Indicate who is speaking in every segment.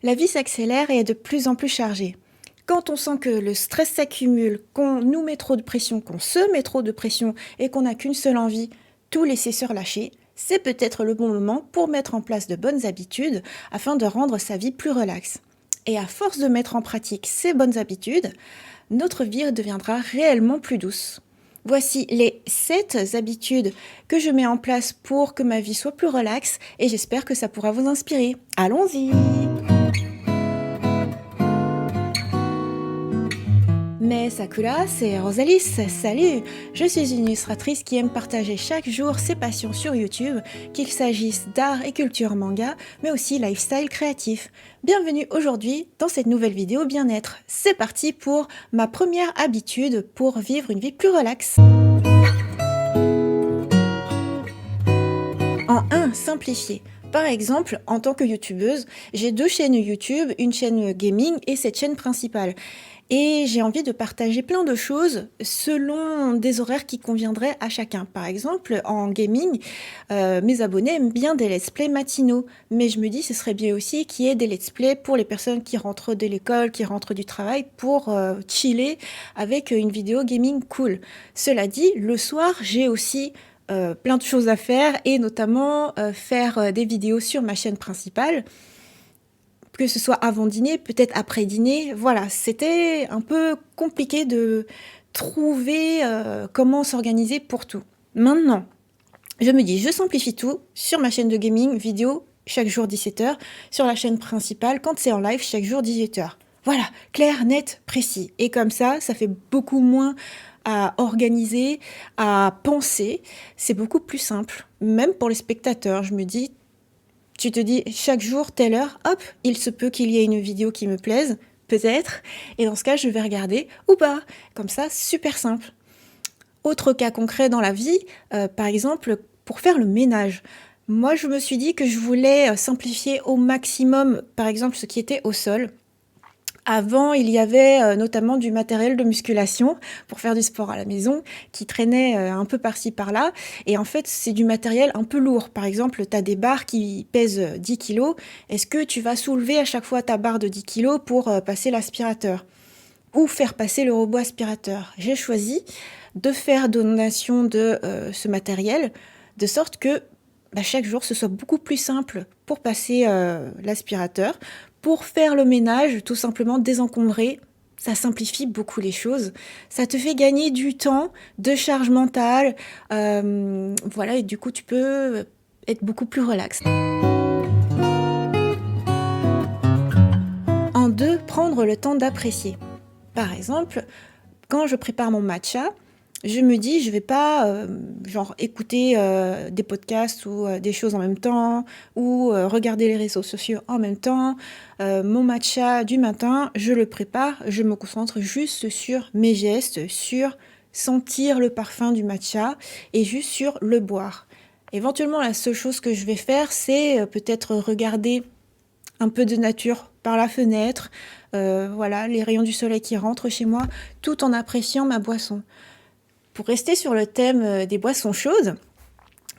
Speaker 1: La vie s'accélère et est de plus en plus chargée. Quand on sent que le stress s'accumule, qu'on nous met trop de pression, qu'on se met trop de pression et qu'on n'a qu'une seule envie, tout laisser se relâcher, c'est peut-être le bon moment pour mettre en place de bonnes habitudes afin de rendre sa vie plus relaxe. Et à force de mettre en pratique ces bonnes habitudes, notre vie deviendra réellement plus douce. Voici les 7 habitudes que je mets en place pour que ma vie soit plus relaxe et j'espère que ça pourra vous inspirer. Allons-y! Mais Sakura, c'est Rosalis, salut! Je suis une illustratrice qui aime partager chaque jour ses passions sur YouTube, qu'il s'agisse d'art et culture manga, mais aussi lifestyle créatif. Bienvenue aujourd'hui dans cette nouvelle vidéo bien-être. C'est parti pour ma première habitude pour vivre une vie plus relaxe. En 1, simplifier. Par exemple, en tant que youtubeuse, j'ai 2 chaînes YouTube, une chaîne gaming et cette chaîne principale. Et j'ai envie de partager plein de choses selon des horaires qui conviendraient à chacun. Par exemple, en gaming, mes abonnés aiment bien des let's play matinaux. Mais je me dis, ce serait bien aussi qu'il y ait des let's play pour les personnes qui rentrent de l'école, qui rentrent du travail, pour chiller avec une vidéo gaming cool. Cela dit, le soir, j'ai aussi plein de choses à faire et notamment faire des vidéos sur ma chaîne principale, que ce soit avant dîner, peut-être après dîner. Voilà, c'était un peu compliqué de trouver comment s'organiser pour tout. Maintenant, je me dis, je simplifie tout sur ma chaîne de gaming vidéo chaque jour 17h, sur la chaîne principale quand c'est en live chaque jour 18h. Voilà, clair, net, précis. Et comme ça fait beaucoup moins à organiser, à penser. C'est beaucoup plus simple. Même pour les spectateurs, je me dis, tu te dis chaque jour, telle heure, hop, il se peut qu'il y ait une vidéo qui me plaise, peut-être. Et dans ce cas, je vais regarder ou pas. Comme ça, super simple. Autre cas concret dans la vie, par exemple, pour faire le ménage. Moi, je me suis dit que je voulais simplifier au maximum, par exemple, ce qui était au sol. Avant, il y avait notamment du matériel de musculation pour faire du sport à la maison qui traînait un peu par-ci par-là. Et en fait, c'est du matériel un peu lourd. Par exemple, tu as des barres qui pèsent 10 kilos. Est-ce que tu vas soulever à chaque fois ta barre de 10 kilos pour passer l'aspirateur ou faire passer le robot aspirateur? J'ai choisi de faire donation de ce matériel de sorte que chaque jour ce soit beaucoup plus simple pour passer l'aspirateur, pour faire le ménage, tout simplement désencombrer. Ça simplifie beaucoup les choses. Ça te fait gagner du temps, de charge mentale. Voilà, et du coup, tu peux être beaucoup plus relax. En 2, prendre le temps d'apprécier. Par exemple, quand je prépare mon matcha, je me dis, je vais pas écouter des podcasts ou des choses en même temps, ou regarder les réseaux sociaux en même temps. Mon matcha du matin, je le prépare, je me concentre juste sur mes gestes, sur sentir le parfum du matcha et juste sur le boire. Éventuellement, la seule chose que je vais faire, c'est peut-être regarder un peu de nature par la fenêtre, voilà, les rayons du soleil qui rentrent chez moi, tout en appréciant ma boisson. Pour rester sur le thème des boissons chaudes,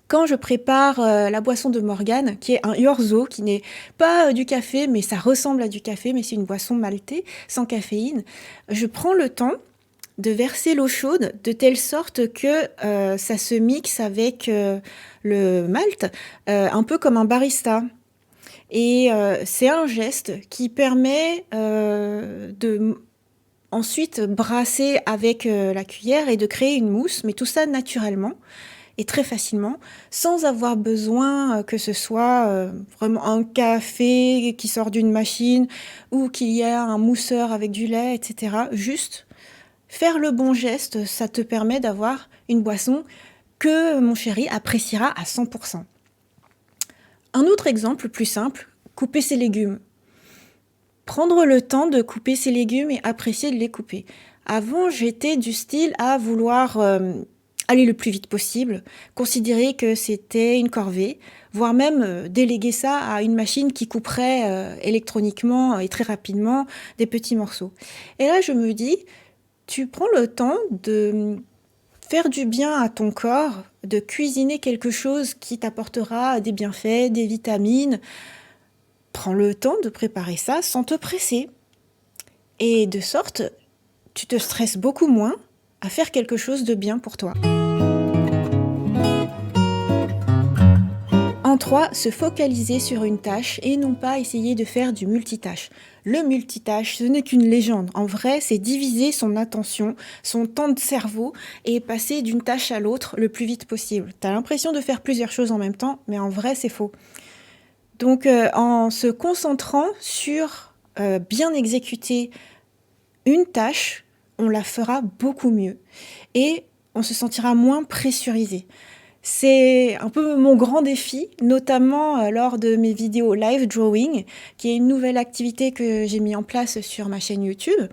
Speaker 1: quand je prépare la boisson de Morgane, qui est un Yorzo, qui n'est pas du café, mais ça ressemble à du café, mais c'est une boisson maltée, sans caféine, je prends le temps de verser l'eau chaude de telle sorte que ça se mixe avec le malt, un peu comme un barista. Et c'est un geste qui permet de ensuite brasser avec la cuillère et de créer une mousse, mais tout ça naturellement et très facilement, sans avoir besoin que ce soit vraiment un café qui sort d'une machine ou qu'il y ait un mousseur avec du lait, etc. Juste faire le bon geste, ça te permet d'avoir une boisson que mon chéri appréciera à 100%. Un autre exemple plus simple, couper ses légumes. Prendre le temps de couper ses légumes et apprécier de les couper. Avant, j'étais du style à vouloir aller le plus vite possible, considérer que c'était une corvée, voire même déléguer ça à une machine qui couperait électroniquement et très rapidement des petits morceaux. Et là, je me dis, tu prends le temps de faire du bien à ton corps, de cuisiner quelque chose qui t'apportera des bienfaits, des vitamines, Prends le temps de préparer ça sans te presser. Et de sorte, tu te stresses beaucoup moins à faire quelque chose de bien pour toi. En 3, se focaliser sur une tâche et non pas essayer de faire du multitâche. Le multitâche, ce n'est qu'une légende. En vrai, c'est diviser son attention, son temps de cerveau et passer d'une tâche à l'autre le plus vite possible. Tu as l'impression de faire plusieurs choses en même temps, mais en vrai, c'est faux. Donc, en se concentrant sur bien exécuter une tâche, on la fera beaucoup mieux et on se sentira moins pressurisé. C'est un peu mon grand défi, notamment lors de mes vidéos live drawing, qui est une nouvelle activité que j'ai mis en place sur ma chaîne YouTube.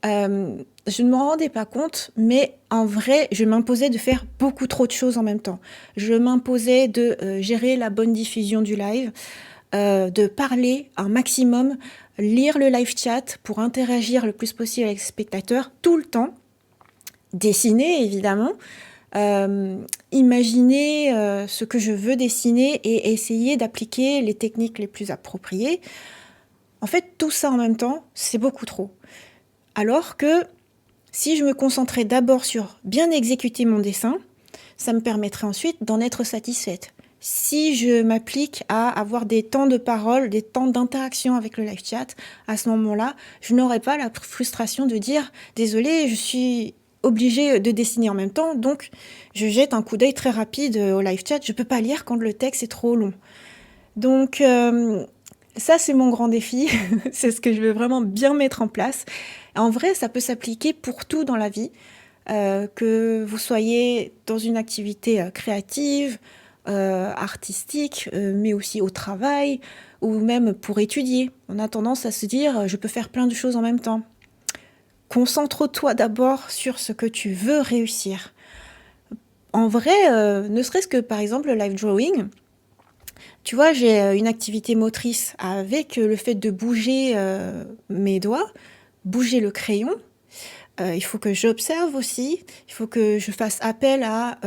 Speaker 1: Je ne m'en rendais pas compte, mais en vrai, je m'imposais de faire beaucoup trop de choses en même temps. Je m'imposais de gérer la bonne diffusion du live, de parler un maximum, lire le live chat pour interagir le plus possible avec les spectateurs tout le temps, dessiner évidemment, imaginer ce que je veux dessiner et essayer d'appliquer les techniques les plus appropriées. En fait, tout ça en même temps, c'est beaucoup trop. Alors que si je me concentrais d'abord sur bien exécuter mon dessin, ça me permettrait ensuite d'en être satisfaite. Si je m'applique à avoir des temps de parole, des temps d'interaction avec le live chat, à ce moment-là, je n'aurai pas la frustration de dire « Désolée, je suis obligée de dessiner en même temps, donc je jette un coup d'œil très rapide au live chat, je ne peux pas lire quand le texte est trop long. » Donc ça, c'est mon grand défi, c'est ce que je veux vraiment bien mettre en place. En vrai, ça peut s'appliquer pour tout dans la vie, que vous soyez dans une activité créative, artistique, mais aussi au travail, ou même pour étudier. On a tendance à se dire, je peux faire plein de choses en même temps. Concentre-toi d'abord sur ce que tu veux réussir. En vrai, ne serait-ce que par exemple le live drawing, tu vois, j'ai une activité motrice avec le fait de bouger mes doigts, bouger le crayon. Il faut que j'observe aussi, il faut que je fasse appel à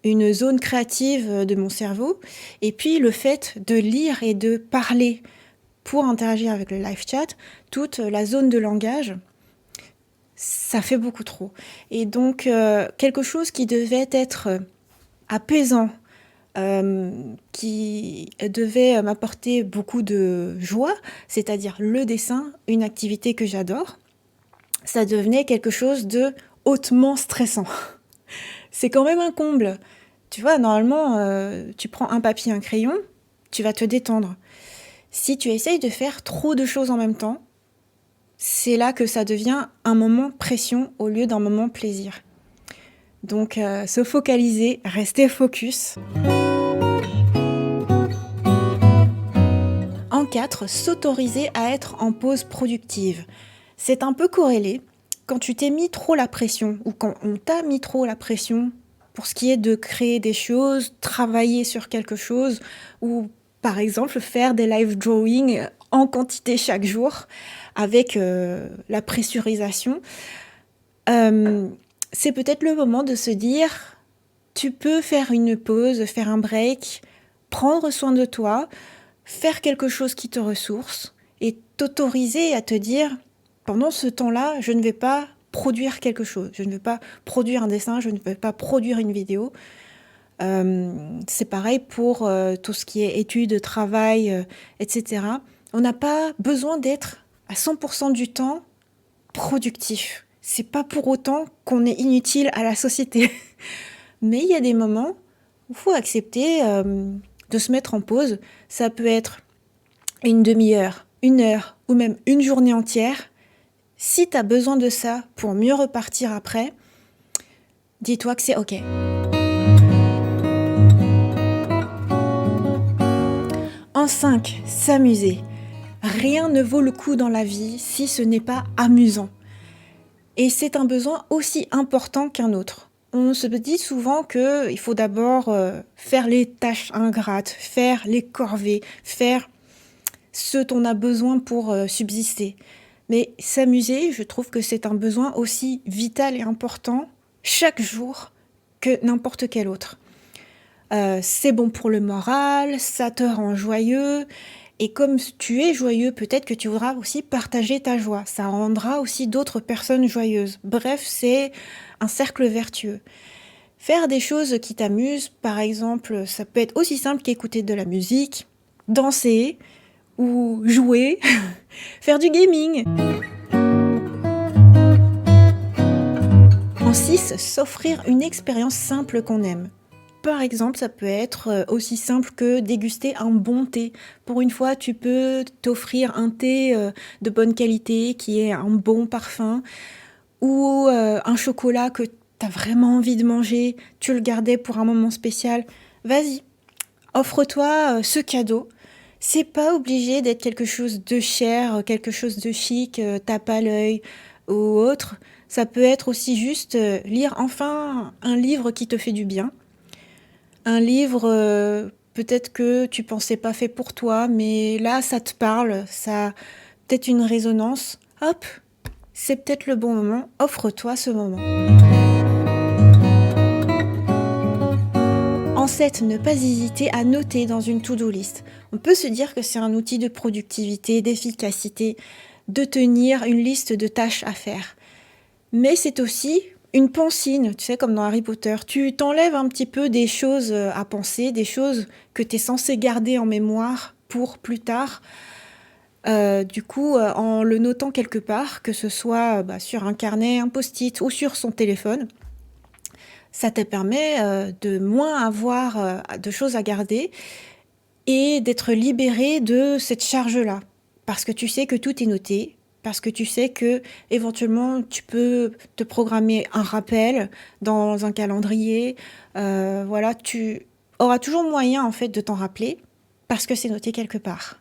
Speaker 1: une zone créative de mon cerveau. Et puis le fait de lire et de parler pour interagir avec le live chat, toute la zone de langage, ça fait beaucoup trop. Et donc quelque chose qui devait être apaisant, qui devait m'apporter beaucoup de joie, c'est-à-dire le dessin, une activité que j'adore, ça devenait quelque chose de hautement stressant. C'est quand même un comble. Tu vois, normalement, tu prends un papier, un crayon, tu vas te détendre. Si tu essayes de faire trop de choses en même temps, c'est là que ça devient un moment pression au lieu d'un moment plaisir. Donc, se focaliser, rester focus. En 4, s'autoriser à être en pause productive. C'est un peu corrélé. Quand tu t'es mis trop la pression ou quand on t'a mis trop la pression pour ce qui est de créer des choses, travailler sur quelque chose ou par exemple faire des live drawing en quantité chaque jour avec la pressurisation, c'est peut-être le moment de se dire tu peux faire une pause, faire un break, prendre soin de toi, faire quelque chose qui te ressource et t'autoriser à te dire pendant ce temps-là, je ne vais pas produire quelque chose, je ne vais pas produire un dessin, je ne vais pas produire une vidéo. C'est pareil pour tout ce qui est études, travail, etc. On n'a pas besoin d'être à 100% du temps productif. C'est pas pour autant qu'on est inutile à la société. Mais il y a des moments où il faut accepter de se mettre en pause. Ça peut être une demi-heure, une heure ou même une journée entière. Si tu as besoin de ça pour mieux repartir après, dis-toi que c'est OK. En 5, s'amuser. Rien ne vaut le coup dans la vie si ce n'est pas amusant. Et c'est un besoin aussi important qu'un autre. On se dit souvent qu'il faut d'abord faire les tâches ingrates, faire les corvées, faire ce dont on a besoin pour subsister. Mais s'amuser, je trouve que c'est un besoin aussi vital et important chaque jour que n'importe quel autre. C'est bon pour le moral, ça te rend joyeux Et comme tu es joyeux, peut-être que tu voudras aussi partager ta joie. Ça rendra aussi d'autres personnes joyeuses. Bref, c'est un cercle vertueux. Faire des choses qui t'amusent, par exemple, ça peut être aussi simple qu'écouter de la musique, danser ou jouer, faire du gaming. En 6, s'offrir une expérience simple qu'on aime. Par exemple, ça peut être aussi simple que déguster un bon thé. Pour une fois, tu peux t'offrir un thé de bonne qualité, qui ait un bon parfum, ou un chocolat que tu as vraiment envie de manger, tu le gardais pour un moment spécial. Vas-y, offre-toi ce cadeau. C'est pas obligé d'être quelque chose de cher, quelque chose de chic, tape à l'œil ou autre. Ça peut être aussi juste lire enfin un livre qui te fait du bien. Un livre, peut-être que tu pensais pas fait pour toi, mais là, ça te parle, ça a peut-être une résonance. Hop, c'est peut-être le bon moment, offre-toi ce moment. En 7, ne pas hésiter à noter dans une to-do list. On peut se dire que c'est un outil de productivité, d'efficacité, de tenir une liste de tâches à faire. Mais c'est aussi une pancine, tu sais, comme dans Harry Potter. Tu t'enlèves un petit peu des choses à penser, des choses que tu es censé garder en mémoire pour plus tard. Du coup, en le notant quelque part, que ce soit sur un carnet, un post-it ou sur son téléphone, ça te permet de moins avoir de choses à garder et d'être libéré de cette charge-là. Parce que tu sais que tout est noté, parce que tu sais que éventuellement tu peux te programmer un rappel dans un calendrier. Voilà, tu auras toujours moyen en fait de t'en rappeler parce que c'est noté quelque part.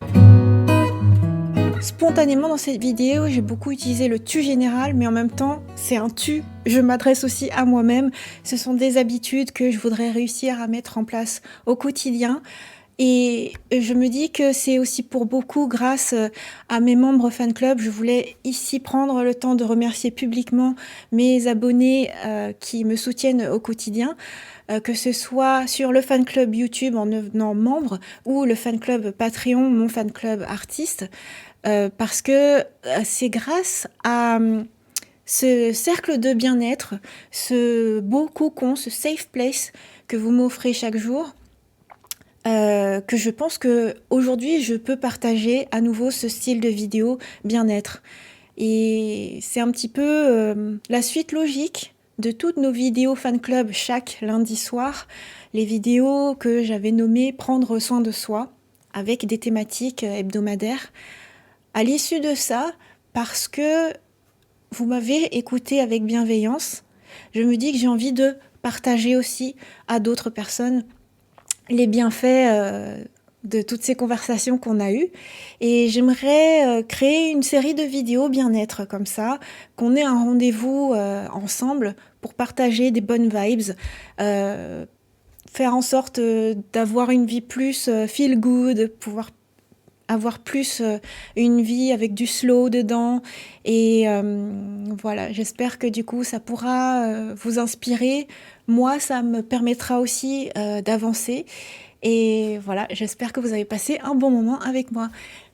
Speaker 1: Spontanément dans cette vidéo, j'ai beaucoup utilisé le tu général, mais en même temps, c'est un tu. Je m'adresse aussi à moi-même. Ce sont des habitudes que je voudrais réussir à mettre en place au quotidien. Et je me dis que c'est aussi pour beaucoup grâce à mes membres fan club. Je voulais ici prendre le temps de remercier publiquement mes abonnés qui me soutiennent au quotidien, que ce soit sur le fan club YouTube en devenant membre ou le fan club Patreon, mon fan club artiste, parce que c'est grâce à ce cercle de bien-être, ce beau cocon, ce safe place que vous m'offrez chaque jour, que je pense qu'aujourd'hui, je peux partager à nouveau ce style de vidéo bien-être. Et c'est un petit peu la suite logique de toutes nos vidéos fan club chaque lundi soir, les vidéos que j'avais nommées Prendre soin de soi, avec des thématiques hebdomadaires. À l'issue de ça, parce que vous m'avez écouté avec bienveillance, je me dis que j'ai envie de partager aussi à d'autres personnes les bienfaits de toutes ces conversations qu'on a eues. Et j'aimerais créer une série de vidéos bien-être comme ça, qu'on ait un rendez-vous ensemble pour partager des bonnes vibes, faire en sorte d'avoir une vie plus feel good, pouvoir avoir plus une vie avec du slow dedans. Et voilà, j'espère que du coup ça pourra vous inspirer. Moi, ça me permettra aussi d'avancer. Et voilà, j'espère que vous avez passé un bon moment avec moi.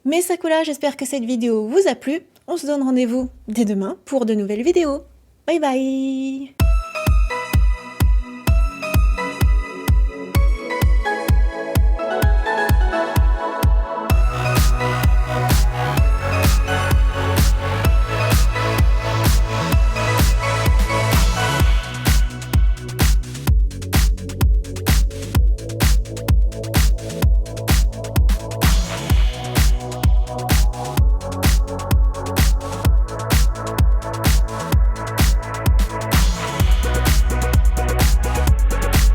Speaker 1: Mes Sakura, j'espère que cette vidéo vous a plu. On se donne rendez-vous dès demain pour de nouvelles vidéos. Bye bye!